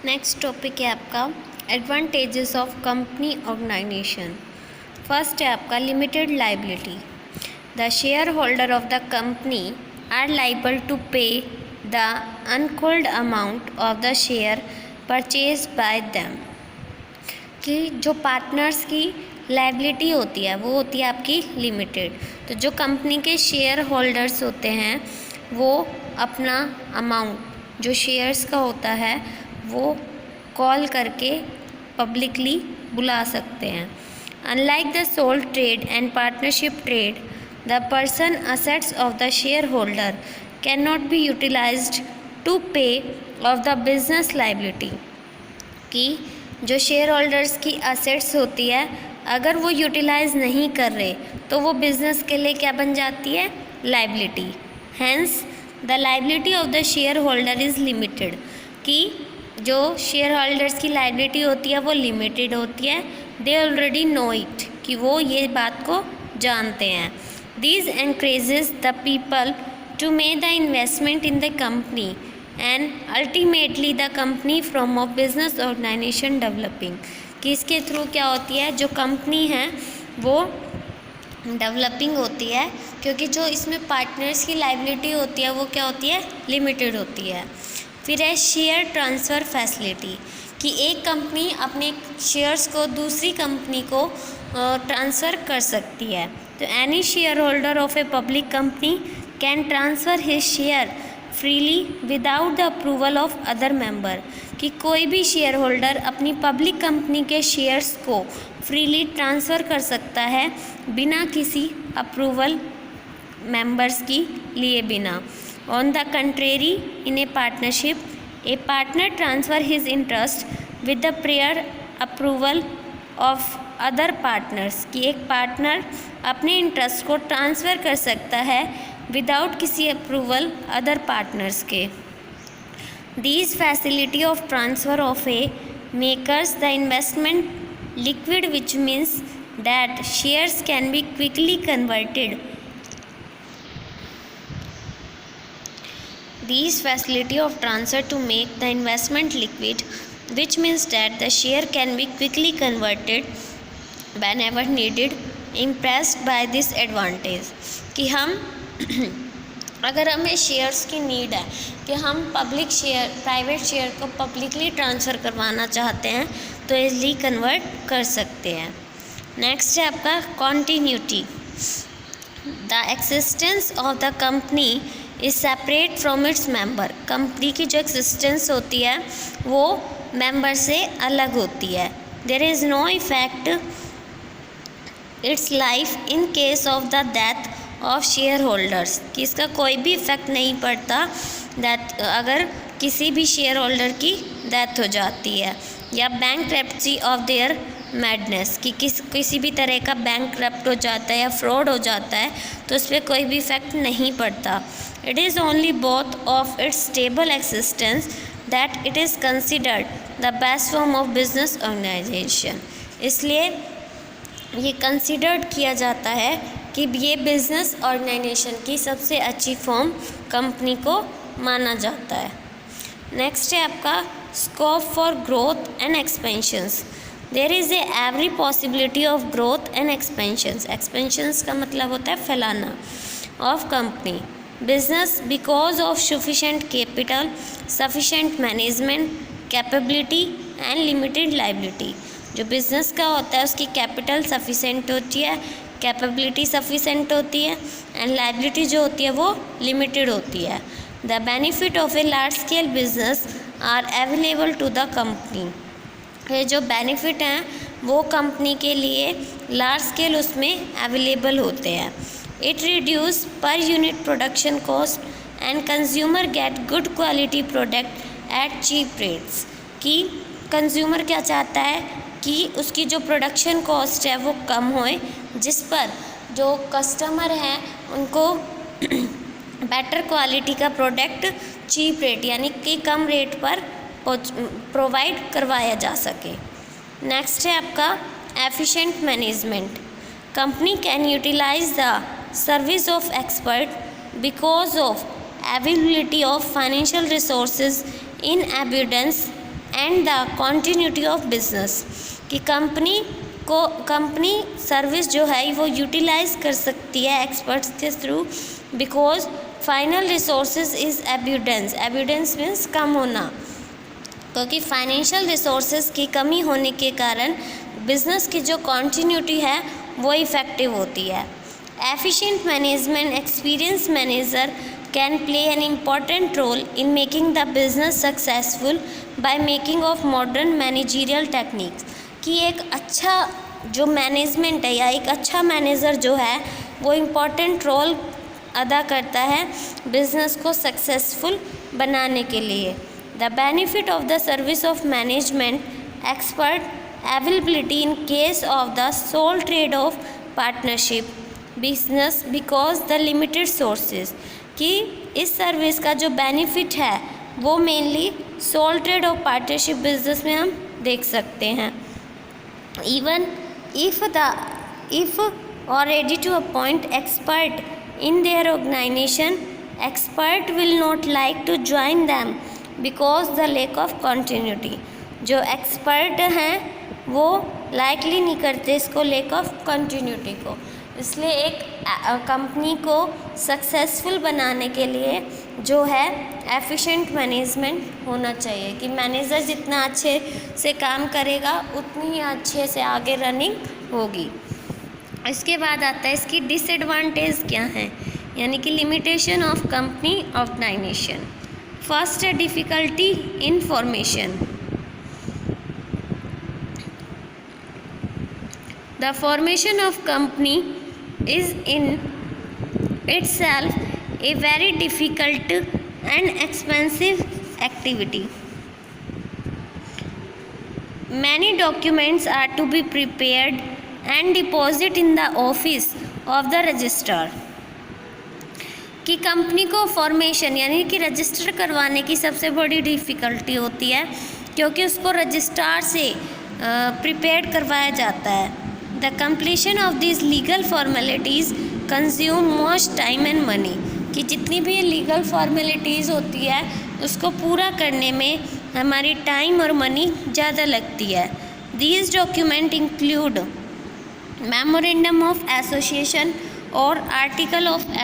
Next topic है आपका advantages of company organisation. First है आपका limited liability. The share holder of the company are liable to pay the uncalled amount of the share purchase by them. कि जो partners की liability होती है वो होती है आपकी लिमिटेड। तो जो कंपनी के शेयर होल्डर्स होते हैं वो अपना अमाउंट जो शेयर्स का होता है वो कॉल करके पब्लिकली बुला सकते हैं। Unlike the sole trade and partnership trade, the person assets of the share holder can not be utilized to pay off the business liability. कि जो शेयर होल्डर्स की असेट्स होती है अगर वो यूटिलाइज नहीं कर रहे तो वो बिज़नेस के लिए क्या बन जाती है, liability. Hence the liability of the share holder is limited. कि जो शेयर होल्डर्स की लाइबिलिटी होती है वो लिमिटेड होती है। दे ऑलरेडी नो इट, कि वो ये बात को जानते हैं। This encourages the people to make the investment in the company and ultimately the company from of business organization developing. कि इसके थ्रू क्या होती है, जो कंपनी है वो डेवलपिंग होती है, क्योंकि जो इसमें पार्टनर्स की लाइबिलिटी होती है वो क्या होती है, लिमिटेड होती है। फिर है शेयर ट्रांसफ़र फैसिलिटी। कि एक कंपनी अपने शेयर्स को दूसरी कंपनी को ट्रांसफ़र कर सकती है। तो any share holder of a public company can transfer his share freely without the approval of other member. कि कोई भी शेयर होल्डर अपनी पब्लिक कंपनी के शेयर्स को फ्रीली ट्रांसफ़र कर सकता है बिना किसी अप्रूवल मेंबर्स की लिए बिना। On the contrary in A partnership A partner transfer his interest with the prayer approval of other partners. कि एक पार्टनर अपने इंटरेस्ट को ट्रांसफ़र कर सकता है विदाउट किसी अप्रूवल अदर पार्टनर्स के। These facility of transfer of A makers the investment liquid which means that shares can be quickly converted. These facility of transfer to make the investment liquid, which means that the share can be quickly converted whenever needed, impressed by this advantage। कि हम अगर हमें shares की need है कि हम public share private share को publicly transfer करवाना चाहते हैं तो इजली कन्वर्ट कर सकते हैं। नेक्स्ट है आपका continuity. The existence of the company is separate from its member. Company की जो एक्सिस्टेंस होती है वो मेंबर से अलग होती है। There is no effect its life in case of the death of share holders. कि इसका कोई भी इफ़ेक्ट नहीं पड़ता दैट अगर किसी भी शेयर होल्डर की डेथ हो जाती है या बैंकरप्सी ऑफ देयर मैडनेस। कि किसी भी तरह का बैंकरप्ट हो जाता है या फ्रॉड हो जाता है तो उस पर कोई भी इफ़ेक्ट नहीं पड़ता। It is only both of its stable existence that it is considered the best form of business organization. इसलिए ये कंसिडर्ड किया जाता है कि ये बिज़नेस ऑर्गेनाइजेशन की सबसे अच्छी फॉर्म कंपनी को माना जाता है। नेक्स्ट है आपका scope for growth and expansions. There is a every possibility of growth and expansions. Expansions का मतलब होता है फैलाना of company business because of sufficient capital, sufficient management capability and limited liability. जो बिज़नेस का होता है उसकी कैपिटल सफिशेंट होती है, कैपेबिलिटी सफिशेंट होती है एंड लाइबिलिटी जो होती है वो लिमिटेड होती है। The benefit of a large scale business are available to the company. ये जो बेनिफिट हैं वो कंपनी के लिए लार्ज स्केल उसमें अवेलेबल होते हैं। It reduce per unit production cost and consumer get good quality product at cheap rates. कि कंज्यूमर क्या चाहता है कि उसकी जो प्रोडक्शन कॉस्ट है वो कम होए, जिस पर जो कस्टमर हैं उनको बेटर क्वालिटी का प्रोडक्ट चीप रेट यानी कि कम रेट पर प्रोवाइड करवाया जा सके। नेक्स्ट है आपका efficient management. Company can utilise the service of expert because of availability of financial resources in abundance and the continuity of business, कि कंपनी सर्विस जो है वो यूटिलाइज कर सकती है एक्सपर्ट्स के through, because final resources is abundance means कम होना, क्योंकि फाइनेंशियल रिसोर्सेज की कमी होने के कारण बिजनेस की जो कॉन्टीन्यूटी है वो इफ़ेक्टिव होती है। Efficient management experience manager can play an important role in making the business successful by making of modern managerial techniques, कि एक अच्छा जो मैनेजमेंट है या एक अच्छा मैनेजर जो है वो इम्पॉर्टेंट रोल अदा करता है बिजनेस को सक्सेसफुल बनाने के लिए। The benefit of the service of management expert availability in case of the sole trade of partnership business because the limited sources, कि इस सर्विस का जो बेनिफिट है वो mainly sole trade of partnership business में हम देख सकते हैं। Even if or ready to appoint expert in their organization, expert will not like to join them because the lack of continuity, जो एक्सपर्ट हैं वो लाइकली नहीं करते इसको लेक ऑफ कंटिन्यूटी को। इसलिए एक कंपनी को सक्सेसफुल बनाने के लिए जो है एफिशिएंट मैनेजमेंट होना चाहिए, कि मैनेजर जितना अच्छे से काम करेगा उतनी ही अच्छे से आगे रनिंग होगी। इसके बाद आता है इसकी डिसएडवांटेज क्या है, यानी कि limitation of company organisation. First है difficulty in formation. The formation of company is in itself a very difficult and expensive activity. Many documents are to be prepared and deposited in the office of the registrar, कि company को formation यानी कि register करवाने की सबसे बड़ी difficulty होती है, क्योंकि उसको रजिस्ट्रार से प्रिपेयर करवाया जाता है। The completion of these legal formalities consume most time and money, कि जितनी भी लीगल फॉर्मेलिटीज़ होती है उसको पूरा करने में हमारी टाइम और मनी ज़्यादा लगती है। These documents include memorandum of association और article of